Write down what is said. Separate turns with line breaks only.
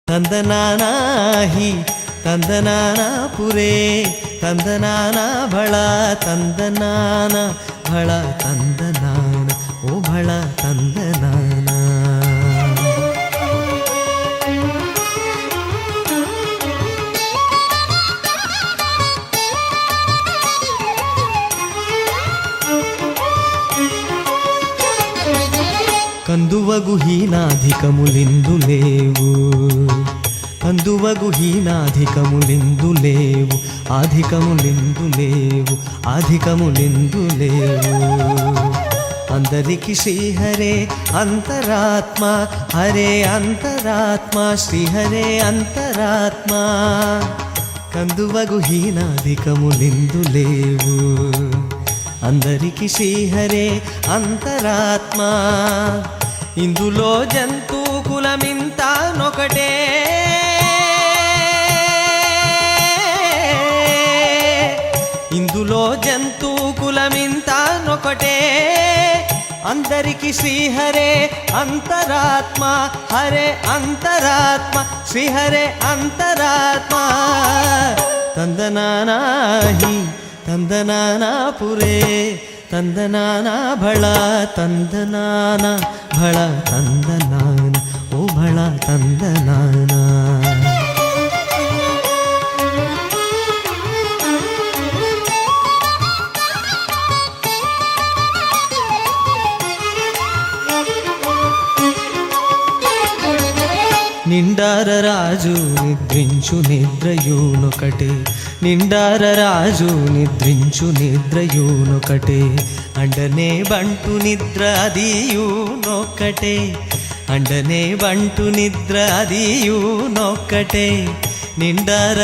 ತಂದನಾನಾಹಿ ತಂದನಾನ ಪುರೇ ತಂದನಾನ ಭಳ ತಂದನಾನ ಭಳ ತಂದನಾನ ಓ ಭಳ ತಂದನಾನ. కందువగు హీనాధికములిందు లేవు కందువగు హీనాధికములిందు లేవు అధికములిందు లేవు అధికములిందు లేవు. అందరికి శ్రీహరే అంతరాత్మ హరే అంతరాత్మ శ్రీహరే అంతరాత్మ. కందువగు హీనాధికములిందు లేవు అందరికి శ్రీహరే అంతరాత్మ. ఇందులో జంతు కులమింత నొకటే ఇందులో జంతు కులమింత నొకటే. అందరికి శ్రీహరే అంతరాత్మ హరే అంతరాత్మ శ్రీహరే అంతరాత్మ. తందనానాహి ತಂದನಾನ ಪುರೇ ತಂದನಾನ ಭಳ ತಂದನಾನ ಭಳ ತಂದನಾನ ಓ ಭಳ ತಂದನಾನ. నిండార రాజు నిద్రించు నిద్రయూనొకటే నిండార రాజు నిద్రించు నిద్రయూనొకటే. అండనే బంటు నిద్ర అదియూనొకటే అండనే బంటు నిద్ర అదియూనొకటే. నిండార